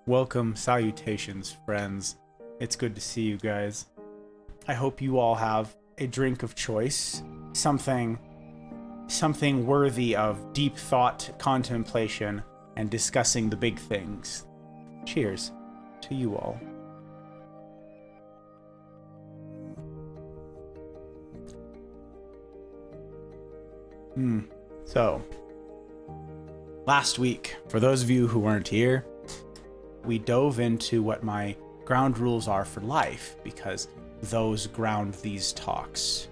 Welcome, salutations, friends. It's good to see you guys. I hope you all have a drink of choice, something worthy of deep thought, contemplation, and discussing the big things. Cheers to you all. So, last week, for those of you who weren't here, we dove into what my ground rules are for life, because those ground these talks.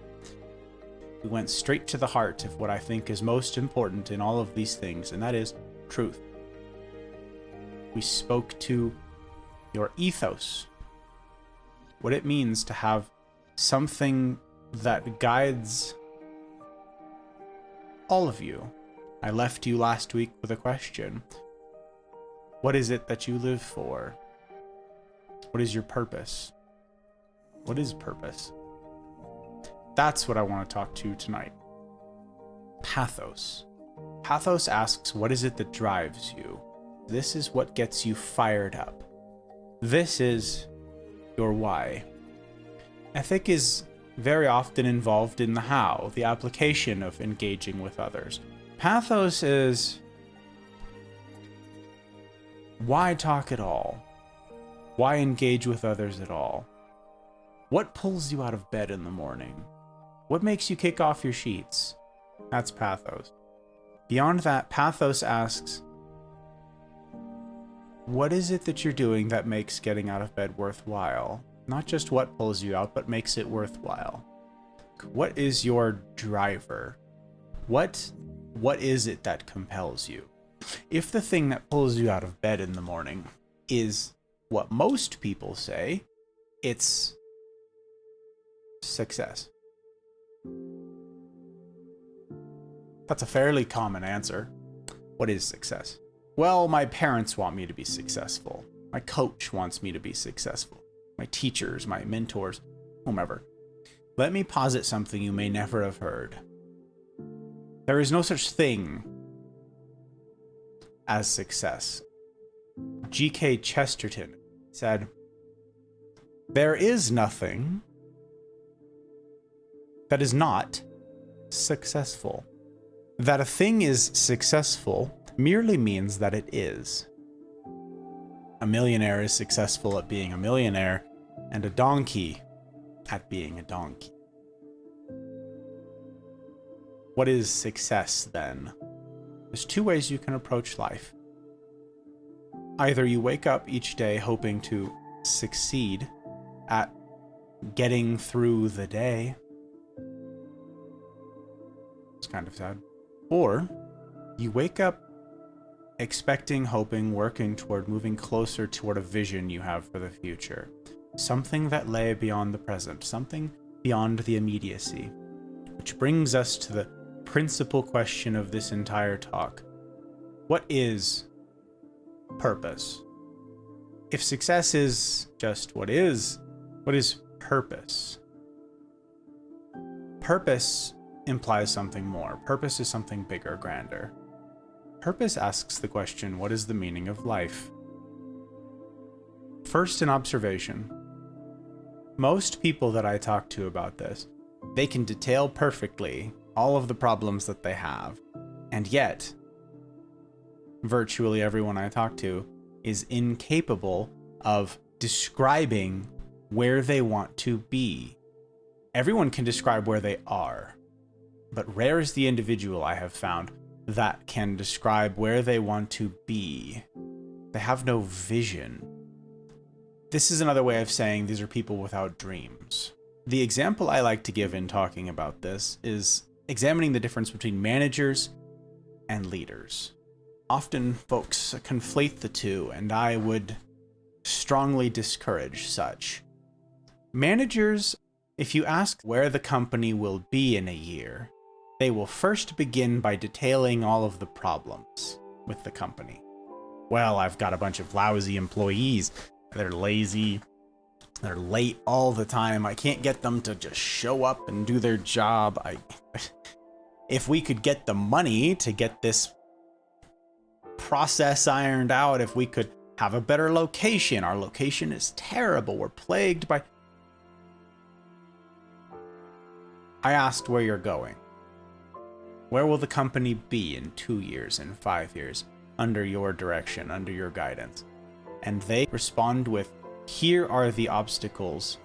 We went straight to the heart of what I think is most important in all of these things, and that is truth. We spoke to your ethos, what it means to have something that guides all of you. I left you last week with a question. What is it that you live for? What is your purpose? What is purpose? That's what I want to talk to tonight. Pathos. Pathos asks, what is it that drives you? This is what gets you fired up. This is your why. Ethic is very often involved in the how, the application of engaging with others. Pathos is, why talk at all? Why engage with others at all? What pulls you out of bed in the morning? What makes you kick off your sheets? That's pathos. Beyond that, pathos asks, what is it that you're doing that makes getting out of bed worthwhile? Not just what pulls you out, but makes it worthwhile. What is your driver? What is it that compels you? If the thing that pulls you out of bed in the morning is what most people say, it's success. That's a fairly common answer. What is success? Well, my parents want me to be successful. My coach wants me to be successful. My teachers, my mentors, whomever. Let me posit something you may never have heard. There is no such thing as success. G.K. Chesterton said, there is nothing that is not successful. That a thing is successful merely means that it is. A millionaire is successful at being a millionaire, and a donkey at being a donkey. What is success then? There's two ways you can approach life. Either you wake up each day hoping to succeed at getting through the day. It's kind of sad. Or you wake up expecting, hoping, working toward moving closer toward a vision you have for the future. Something that lay beyond the present, something beyond the immediacy. Which brings us to the principal question of this entire talk. What is purpose? If success is just what is purpose? Purpose implies something more. Purpose is something bigger, grander. Purpose asks the question, what is the meaning of life? First, an observation. Most people that I talk to about this, they can detail perfectly all of the problems that they have, and yet, virtually everyone I talk to is incapable of describing where they want to be. Everyone can describe where they are, but rare is the individual I have found that can describe where they want to be. They have no vision. This is another way of saying these are people without dreams. The example I like to give in talking about this is examining the difference between managers and leaders. Often folks conflate the two, and I would strongly discourage such. Managers, if you ask where the company will be in a year, they will first begin by detailing all of the problems with the company. Well, I've got a bunch of lousy employees. They're lazy. They're late all the time. I can't get them to just show up and do their job. If we could get the money to get this process ironed out, if we could have a better location. Our location is terrible. We're plagued by... I asked where you're going. Where will the company be in 2 years, in 5 years, under your direction, under your guidance? And they respond with, here are the obstacles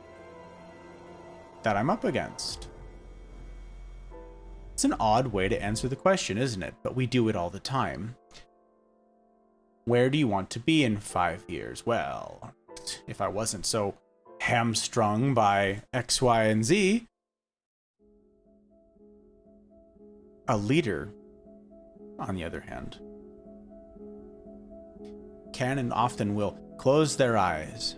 that I'm up against. It's an odd way to answer the question, isn't it? But we do it all the time. Where do you want to be in 5 years? Well, if I wasn't so hamstrung by X, Y, and Z, a leader, on the other hand, can and often will close their eyes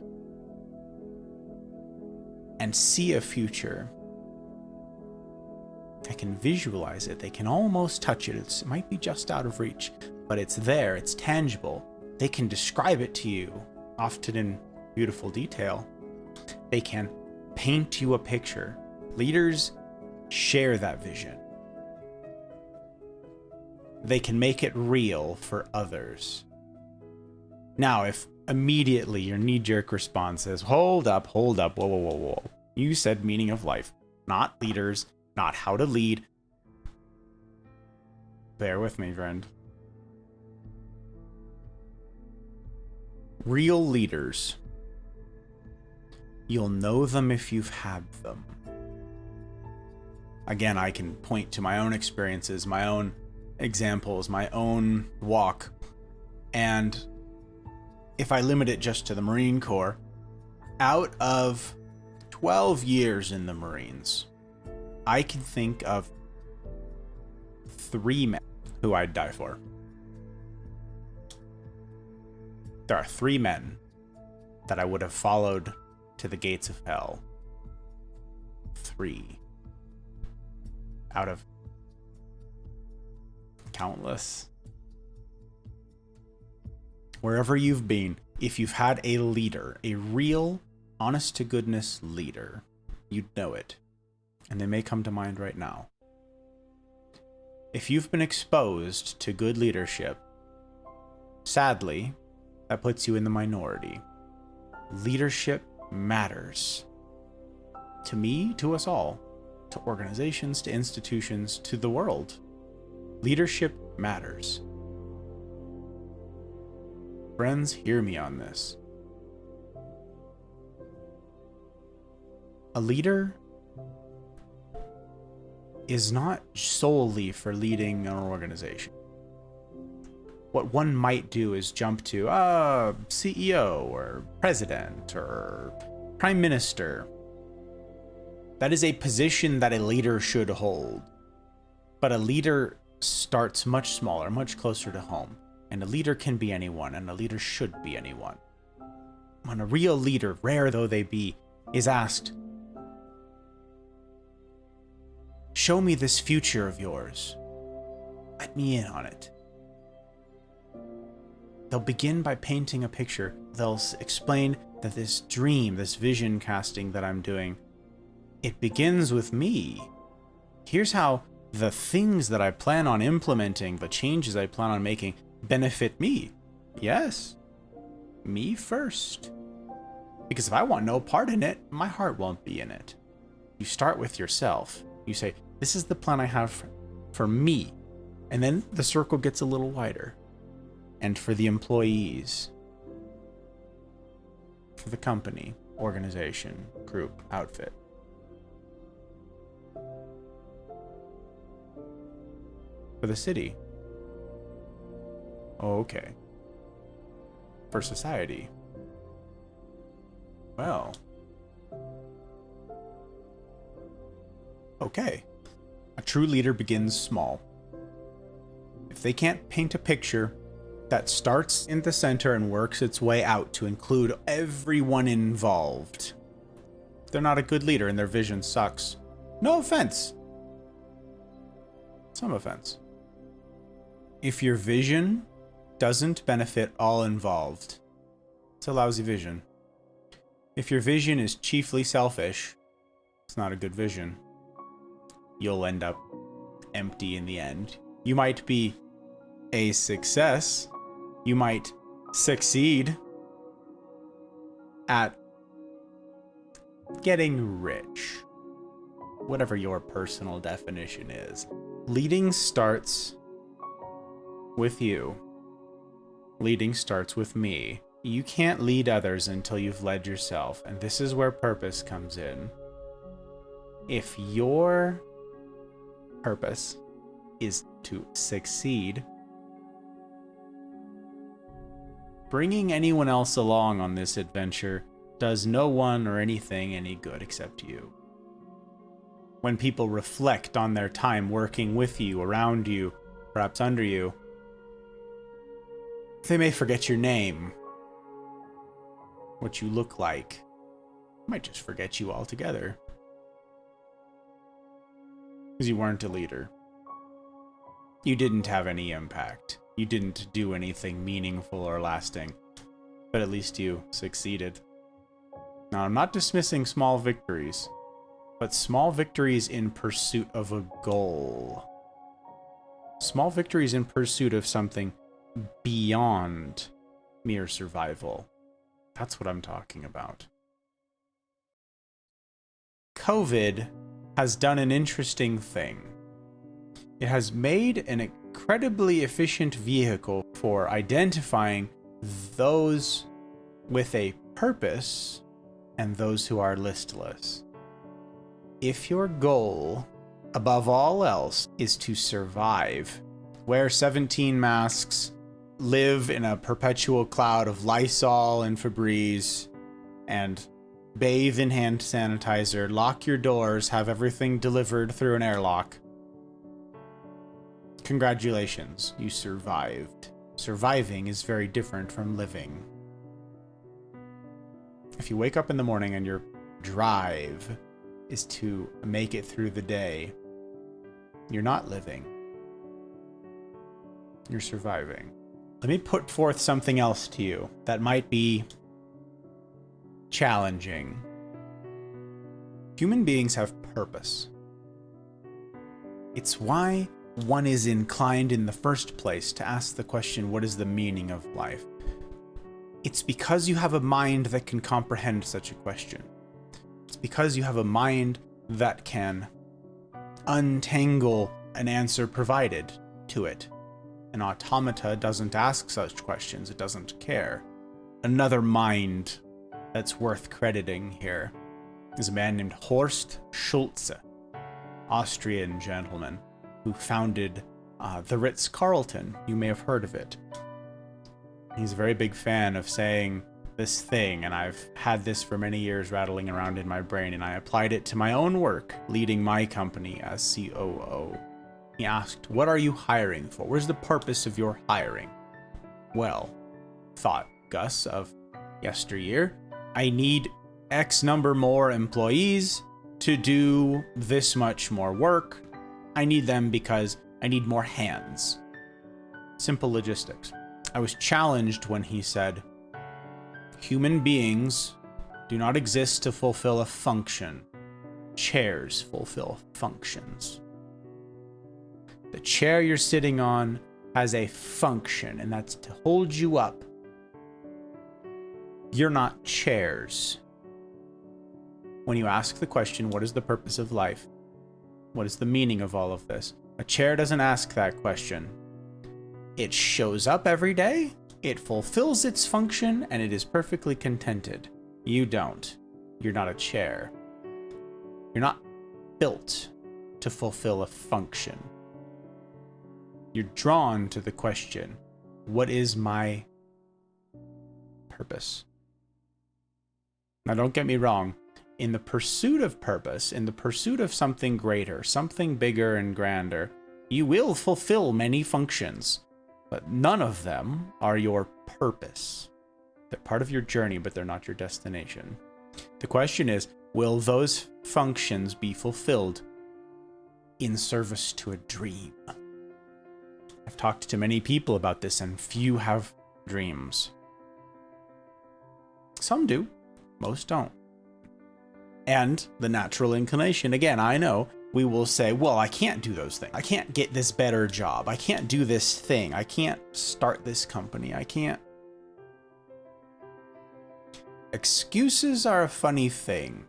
and see a future. They can visualize it. They can almost touch it. It might be just out of reach, but it's there. It's tangible. They can describe it to you, often in beautiful detail. They can paint you a picture. Leaders share that vision. They can make it real for others. Now, if immediately your knee-jerk response is, hold up, whoa, whoa, whoa, whoa. You said meaning of life, not leaders, not how to lead. Bear with me, friend. Real leaders. You'll know them if you've had them. Again, I can point to my own experiences, my own examples, my own walk. And if I limit it just to the Marine Corps, out of 12 years in the Marines, I can think of 3 men who I'd die for. There are 3 men that I would have followed to the gates of hell. 3. Out of countless. Wherever you've been, if you've had a leader, a real, honest-to-goodness leader, you'd know it. And they may come to mind right now. If you've been exposed to good leadership, sadly, that puts you in the minority. Leadership matters. To me, to us all, to organizations, to institutions, to the world. Leadership matters. Friends, hear me on this. A leader is not solely for leading an organization. What one might do is jump to CEO or president or prime minister. That is a position that a leader should hold. But a leader starts much smaller, much closer to home. And a leader can be anyone, and a leader should be anyone. When a real leader, rare though they be, is asked, show me this future of yours. Let me in on it. They'll begin by painting a picture. They'll explain that this dream, this vision casting that I'm doing, it begins with me. Here's how the things that I plan on implementing, the changes I plan on making, benefit me. Yes, me first. Because if I want no part in it, my heart won't be in it. You start with yourself. You say, this is the plan I have for me. And then the circle gets a little wider. And for the employees, for the company, organization, group, outfit. For the city. Oh, okay. For society. Well. Okay. A true leader begins small. If they can't paint a picture that starts in the center and works its way out to include everyone involved, they're not a good leader and their vision sucks. No offense. Some offense. If your vision doesn't benefit all involved, it's a lousy vision. If your vision is chiefly selfish, it's not a good vision. You'll end up empty in the end. You might be a success. You might succeed at getting rich, whatever your personal definition is. Leading starts with you. Leading starts with me. You can't lead others until you've led yourself, and this is where purpose comes in. If your purpose is to succeed, bringing anyone else along on this adventure does no one or anything any good except you. When people reflect on their time working with you, around you, perhaps under you, they may forget your name, what you look like, might just forget you altogether. Because you weren't a leader. You didn't have any impact. You didn't do anything meaningful or lasting. But at least you succeeded. Now, I'm not dismissing small victories, but small victories in pursuit of a goal. Small victories in pursuit of something beyond mere survival. That's what I'm talking about. COVID has done an interesting thing. It has made an incredibly efficient vehicle for identifying those with a purpose and those who are listless. If your goal, above all else, is to survive, wear 17 masks, live in a perpetual cloud of Lysol and Febreze, and bathe in hand sanitizer, lock your doors, have everything delivered through an airlock, congratulations, you survived. Surviving is very different from living. If you wake up in the morning and your drive is to make it through the day, you're not living. You're surviving. Let me put forth something else to you that might be challenging. Human beings have purpose. It's why one is inclined in the first place to ask the question, what is the meaning of life? It's because you have a mind that can comprehend such a question. It's because you have a mind that can untangle an answer provided to it. An automata doesn't ask such questions. It doesn't care. Another mind that's worth crediting here is a man named Horst Schulze, Austrian gentleman who founded the Ritz-Carlton. You may have heard of it. He's a very big fan of saying this thing, and I've had this for many years rattling around in my brain, and I applied it to my own work, leading my company as COO. He asked, what are you hiring for? Where's the purpose of your hiring? Well, thought Gus of yesteryear, I need X number more employees to do this much more work. I need them because I need more hands. Simple logistics. I was challenged when he said, human beings do not exist to fulfill a function. Chairs fulfill functions. The chair you're sitting on has a function, and that's to hold you up. You're not chairs. When you ask the question, what is the purpose of life? What is the meaning of all of this? A chair doesn't ask that question. It shows up every day, it fulfills its function, and it is perfectly contented. You don't. You're not a chair. You're not built to fulfill a function. You're drawn to the question, what is my purpose? Now, don't get me wrong. In the pursuit of purpose, in the pursuit of something greater, something bigger and grander, you will fulfill many functions, but none of them are your purpose. They're part of your journey, but they're not your destination. The question is, will those functions be fulfilled in service to a dream? I've talked to many people about this, and few have dreams. Some do, most don't. And the natural inclination, again, I know, we will say, well, I can't do those things. I can't get this better job. I can't do this thing. I can't start this company. I can't. Excuses are a funny thing.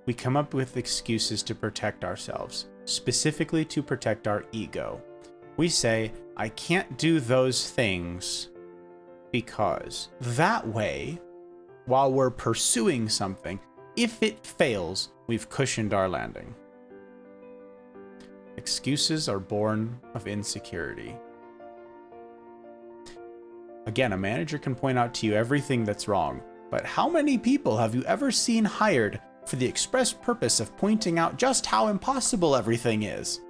We come up with excuses to protect ourselves, specifically to protect our ego. We say, I can't do those things because that way, while we're pursuing something, if it fails, we've cushioned our landing. Excuses are born of insecurity. Again, a manager can point out to you everything that's wrong, but how many people have you ever seen hired for the express purpose of pointing out just how impossible everything is?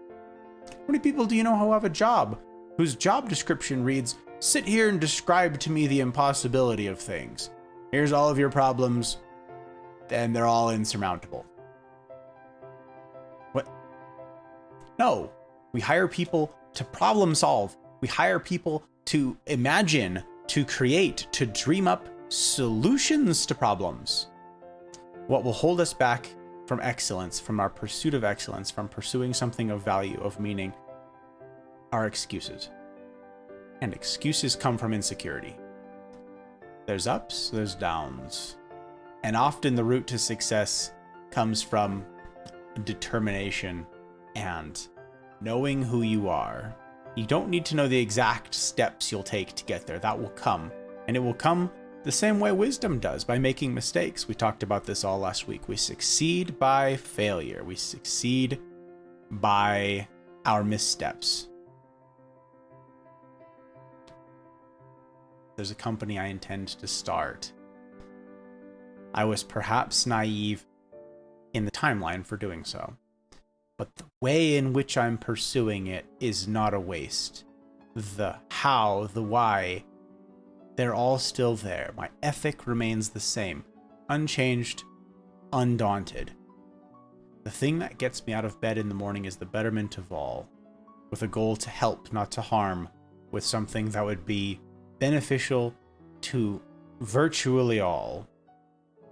How many people do you know who have a job whose job description reads, sit here and describe to me the impossibility of things. Here's all of your problems, and they're all insurmountable. What? No, we hire people to problem solve. We hire people to imagine, to create, to dream up solutions to problems. What will hold us back from excellence, from our pursuit of excellence, from pursuing something of value, of meaning, are excuses. And excuses come from insecurity. There's ups, there's downs. And often the route to success comes from determination and knowing who you are. You don't need to know the exact steps you'll take to get there. That will come. And it will come the same way wisdom does, by making mistakes. We talked about this all last week. We succeed by failure. We succeed by our missteps. There's a company I intend to start. I was perhaps naive in the timeline for doing so, but the way in which I'm pursuing it is not a waste. The how, the why, they're all still there. My ethic remains the same, unchanged, undaunted. The thing that gets me out of bed in the morning is the betterment of all, with a goal to help, not to harm, with something that would be beneficial to virtually all,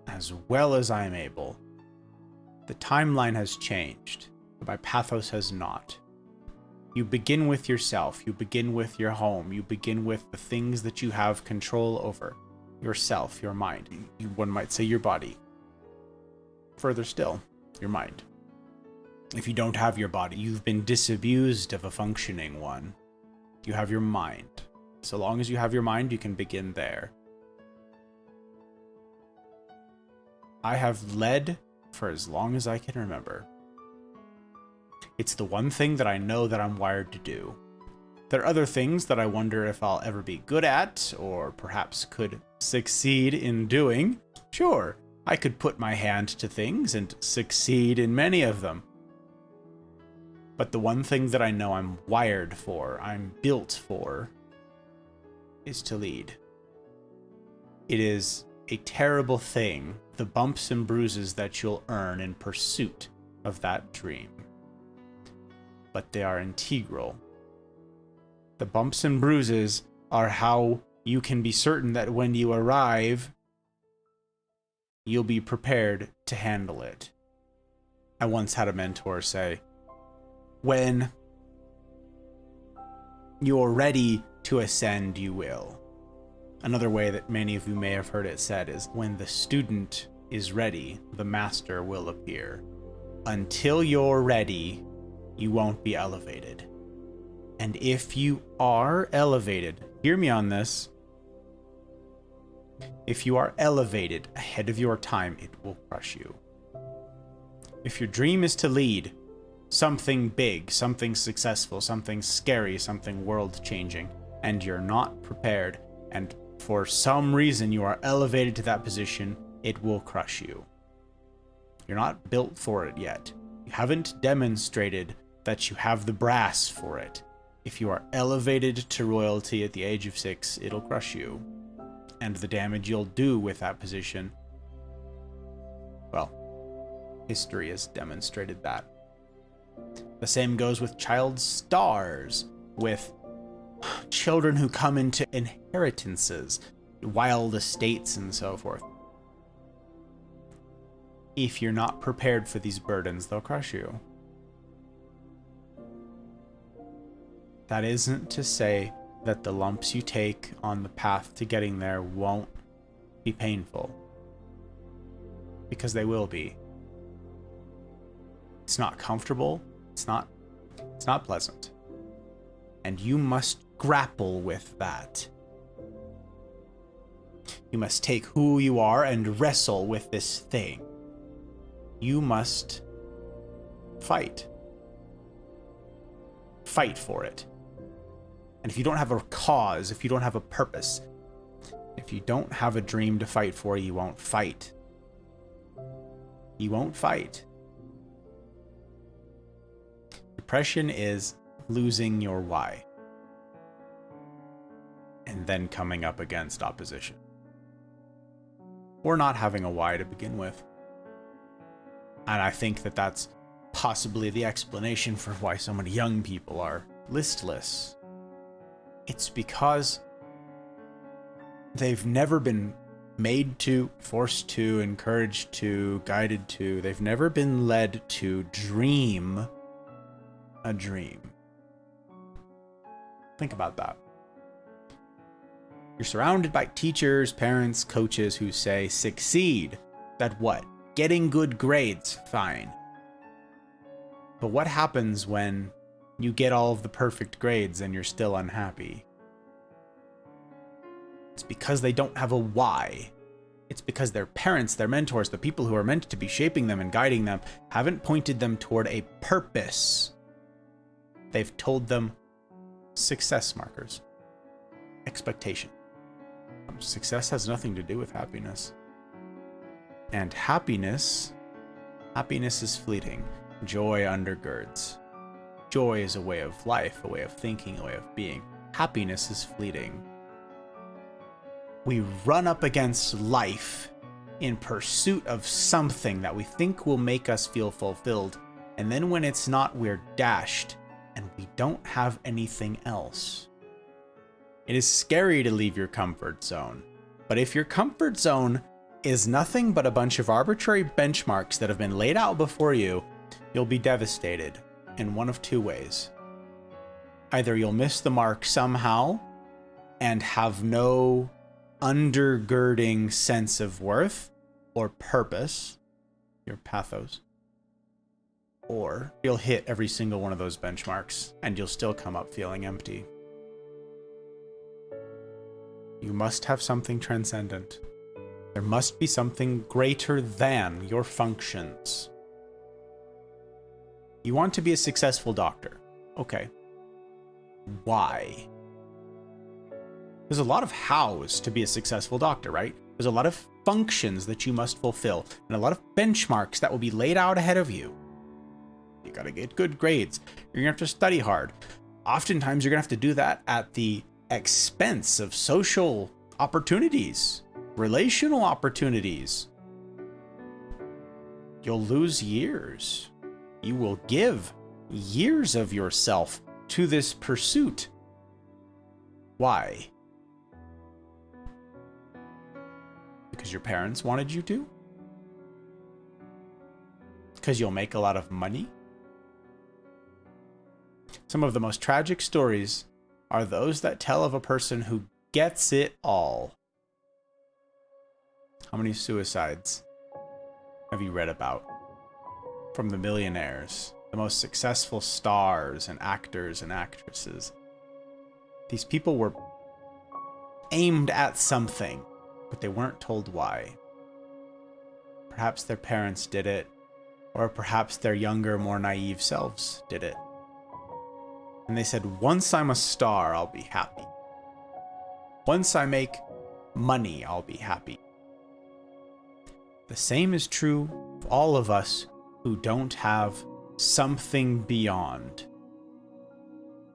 as well as I'm able. The timeline has changed, but my pathos has not. You begin with yourself, you begin with your home, you begin with the things that you have control over. Yourself, your mind, one might say your body. Further still, your mind. If you don't have your body, you've been disabused of a functioning one. You have your mind. So long as you have your mind, you can begin there. I have led for as long as I can remember. It's the one thing that I know that I'm wired to do. There are other things that I wonder if I'll ever be good at, or perhaps could succeed in doing. Sure, I could put my hand to things and succeed in many of them. But the one thing that I know I'm wired for, I'm built for, is to lead. It is a terrible thing, the bumps and bruises that you'll earn in pursuit of that dream. But they are integral. The bumps and bruises are how you can be certain that when you arrive, you'll be prepared to handle it. I once had a mentor say, when you're ready to ascend, you will. Another way that many of you may have heard it said is, when the student is ready, the master will appear. Until you're ready, you won't be elevated. And if you are elevated, hear me on this, if you are elevated ahead of your time, it will crush you. If your dream is to lead something big, something successful, something scary, something world-changing, and you're not prepared, and for some reason you are elevated to that position, it will crush you. You're not built for it yet. You haven't demonstrated that you have the brass for it. If you are elevated to royalty at the age of 6, it'll crush you. And the damage you'll do with that position, well, history has demonstrated that. The same goes with child stars, with children who come into inheritances, wild estates and so forth. If you're not prepared for these burdens, they'll crush you. That isn't to say that the lumps you take on the path to getting there won't be painful. because they will be. It's not comfortable. It's not pleasant. And you must grapple with that. You must take who you are and wrestle with this thing. You must fight. Fight for it. And if you don't have a cause, if you don't have a purpose, if you don't have a dream to fight for, you won't fight. You won't fight. Depression is losing your why. And then coming up against opposition. Or not having a why to begin with. And I think that that's possibly the explanation for why so many young people are listless. It's because they've never been made to, forced to, encouraged to, guided to. They've never been led to dream a dream. Think about that. You're surrounded by teachers, parents, coaches who say, succeed. That what? Getting good grades, fine. But what happens when you get all of the perfect grades and you're still unhappy? It's because they don't have a why. It's because their parents, their mentors, the people who are meant to be shaping them and guiding them, haven't pointed them toward a purpose. They've told them success markers, expectation. Success has nothing to do with happiness. And happiness is fleeting. Joy undergirds. Joy is a way of life, a way of thinking, a way of being. Happiness is fleeting. We run up against life in pursuit of something that we think will make us feel fulfilled. And then when it's not, we're dashed and we don't have anything else. It is scary to leave your comfort zone. But if your comfort zone is nothing but a bunch of arbitrary benchmarks that have been laid out before you, you'll be devastated in one of two ways. Either you'll miss the mark somehow and have no undergirding sense of worth or purpose, your pathos, or you'll hit every single one of those benchmarks and you'll still come up feeling empty. You must have something transcendent. There must be something greater than your functions. You want to be a successful doctor. Okay. Why? There's a lot of hows to be a successful doctor, right? There's a lot of functions that you must fulfill and a lot of benchmarks that will be laid out ahead of you. You gotta get good grades. You're gonna have to study hard. Oftentimes you're gonna have to do that at the expense of social opportunities, relational opportunities. You'll lose years. You will give years of yourself to this pursuit. Why? Because your parents wanted you to? Because you'll make a lot of money? Some of the most tragic stories are those that tell of a person who gets it all. How many suicides have you read about? From the millionaires, the most successful stars and actors and actresses. These people were aimed at something, but they weren't told why. Perhaps their parents did it, or perhaps their younger, more naive selves did it. And they said, once I'm a star, I'll be happy. Once I make money, I'll be happy. The same is true of all of us who don't have something beyond.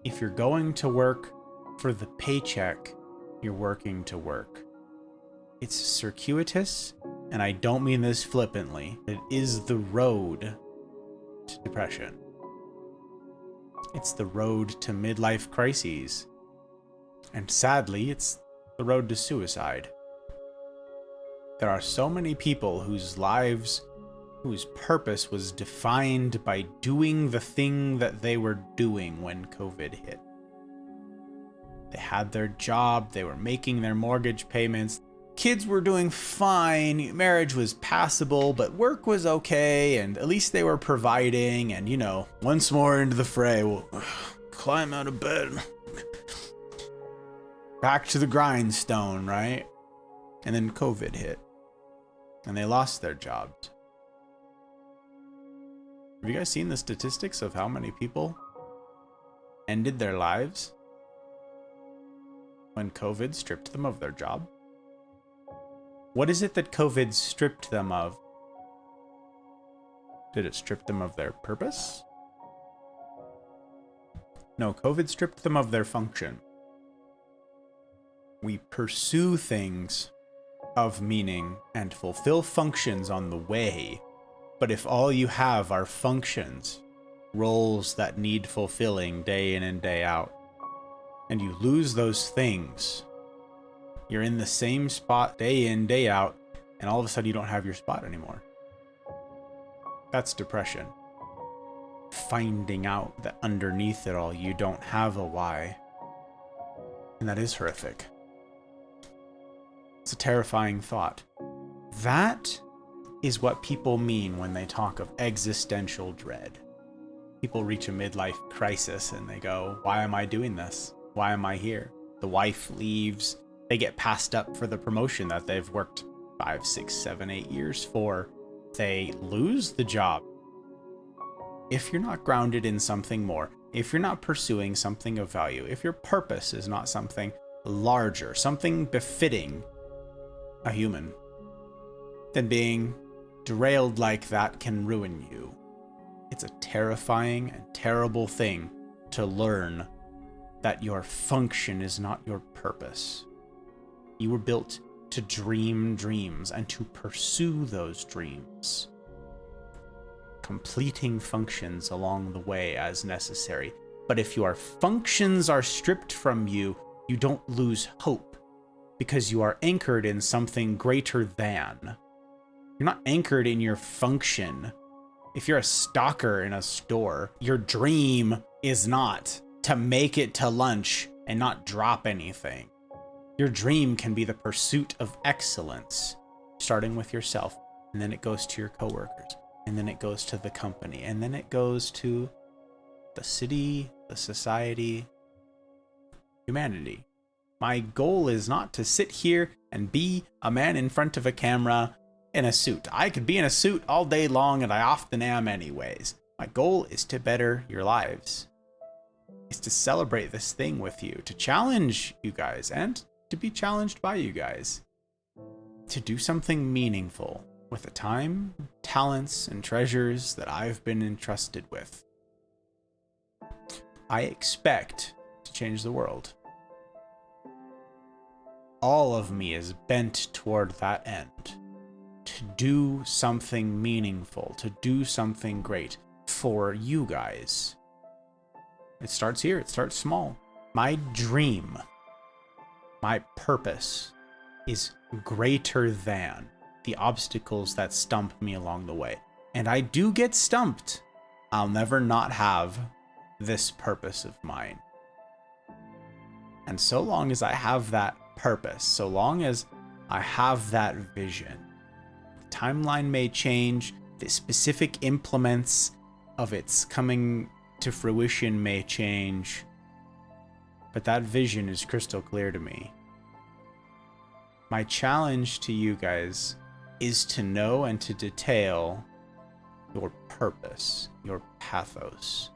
If you're going to work for the paycheck, you're working to work. It's circuitous, and I don't mean this flippantly. It is the road to depression. It's the road to midlife crises. And sadly, it's the road to suicide. There are so many people whose lives, whose purpose was defined by doing the thing that they were doing when COVID hit. They had their job, they were making their mortgage payments, kids were doing fine, marriage was passable, but work was okay, and at least they were providing, and, you know, once more into the fray, we'll climb out of bed. Back to the grindstone, right? And then COVID hit, and they lost their jobs. Have you guys seen the statistics of how many people ended their lives when COVID stripped them of their job? What is it that COVID stripped them of? Did it strip them of their purpose? No, COVID stripped them of their function. We pursue things of meaning and fulfill functions on the way, but if all you have are functions, roles that need fulfilling day in and day out, and you lose those things, you're in the same spot day in, day out, and all of a sudden you don't have your spot anymore. That's depression. Finding out that underneath it all, you don't have a why. And that is horrific. It's a terrifying thought. That is what people mean when they talk of existential dread. People reach a midlife crisis and they go, why am I doing this? Why am I here? The wife leaves. They get passed up for the promotion that they've worked 5, 6, 7, 8 years for. They lose the job. If you're not grounded in something more, if you're not pursuing something of value, if your purpose is not something larger, something befitting a human, then being derailed like that can ruin you. It's a terrifying and terrible thing to learn that your function is not your purpose. You were built to dream dreams and to pursue those dreams, completing functions along the way as necessary. But if your functions are stripped from you, you don't lose hope because you are anchored in something greater than. You're not anchored in your function. If you're a stalker in a store, your dream is not to make it to lunch and not drop anything. Your dream can be the pursuit of excellence, starting with yourself, and then it goes to your coworkers, and then it goes to the company, and then it goes to the city, the society, humanity. My goal is not to sit here and be a man in front of a camera in a suit. I could be in a suit all day long, and I often am anyways. My goal is to better your lives. It's to celebrate this thing with you, to challenge you guys, and to be challenged by you guys. To do something meaningful with the time, talents, and treasures that I've been entrusted with. I expect to change the world. All of me is bent toward that end. To do something meaningful, to do something great for you guys. It starts here, it starts small. My dream, my purpose is greater than the obstacles that stump me along the way. And I do get stumped. I'll never not have this purpose of mine. And so long as I have that purpose, so long as I have that vision, the timeline may change, the specific implements of its coming to fruition may change, but that vision is crystal clear to me. My challenge to you guys is to know and to detail your purpose, your pathos.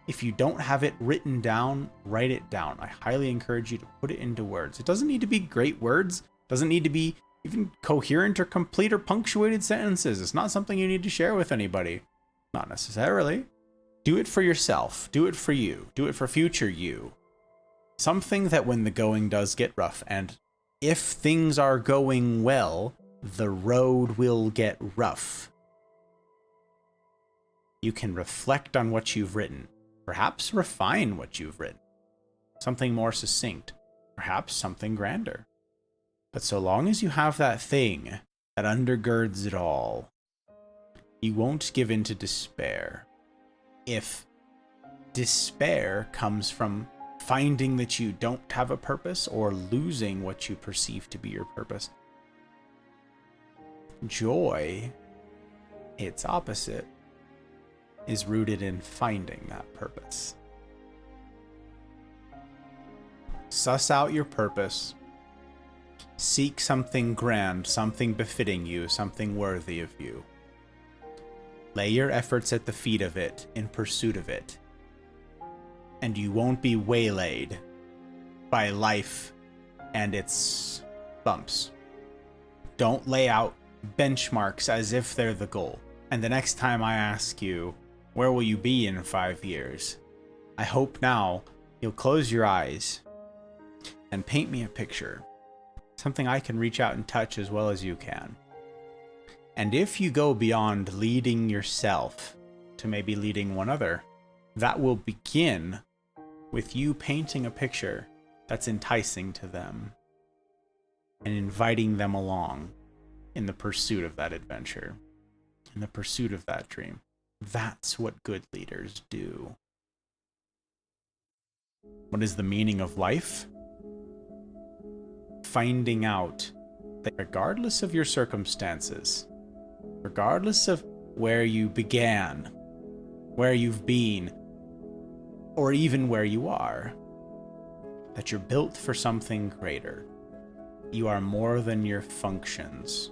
If you don't have it written down, write it down. I highly encourage you to put it into words. It doesn't need to be great words. It doesn't need to be even coherent or complete or punctuated sentences. It's not something you need to share with anybody. Not necessarily. Do it for yourself. Do it for you. Do it for future you. Something that when the going does get rough, and if things are going well, the road will get rough. You can reflect on what you've written. Perhaps refine what you've written. Something more succinct. Perhaps something grander. But so long as you have that thing that undergirds it all, you won't give in to despair. If despair comes from finding that you don't have a purpose or losing what you perceive to be your purpose, Joy, its opposite, is rooted in finding that purpose. Suss out your purpose. Seek something grand, something befitting you, something worthy of you. Lay your efforts at the feet of it in pursuit of it, and you won't be waylaid by life and its bumps. Don't lay out benchmarks as if they're the goal. And the next time I ask you, where will you be in 5 years? I hope now you'll close your eyes and paint me a picture. Something I can reach out and touch as well as you can. And if you go beyond leading yourself to maybe leading one other, that will begin with you painting a picture that's enticing to them and inviting them along in the pursuit of that adventure, in the pursuit of that dream. That's what good leaders do. What is the meaning of life? Finding out that regardless of your circumstances, regardless of where you began, where you've been, or even where you are, that you're built for something greater. You are more than your functions.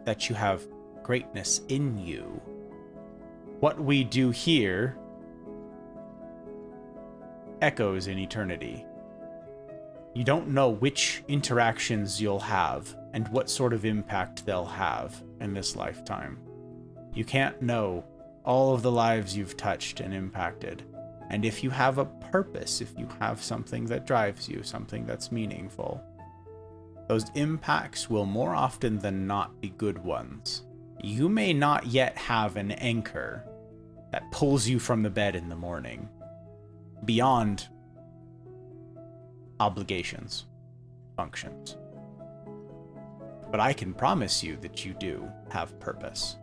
That you have greatness in you. What we do here echoes in eternity. You don't know which interactions you'll have and what sort of impact they'll have in this lifetime. You can't know all of the lives you've touched and impacted. And if you have a purpose, if you have something that drives you, something that's meaningful, those impacts will more often than not be good ones. You may not yet have an anchor that pulls you from the bed in the morning beyond obligations, functions. But I can promise you that you do have purpose.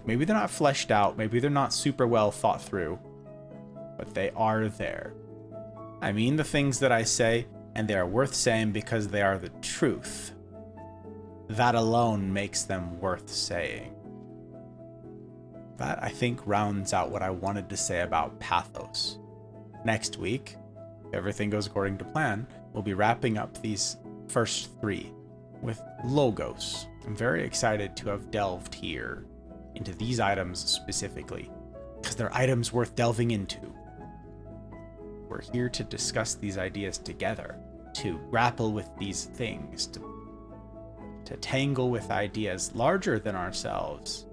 Maybe they're not fleshed out, maybe they're not super well thought through, but they are there. I mean the things that I say, and they are worth saying because they are the truth. That alone makes them worth saying. That, I think, rounds out what I wanted to say about Pathos. Next week, if everything goes according to plan, we'll be wrapping up these first 3 with Logos. I'm very excited to have delved here into these items specifically, because they're items worth delving into. We're here to discuss these ideas together, to grapple with these things, to tangle with ideas larger than ourselves.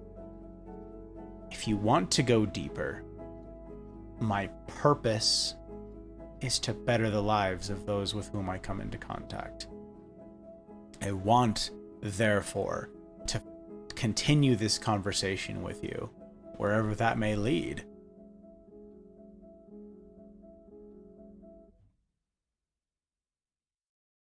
If you want to go deeper, my purpose is to better the lives of those with whom I come into contact. I want, therefore, to continue this conversation with you, wherever that may lead.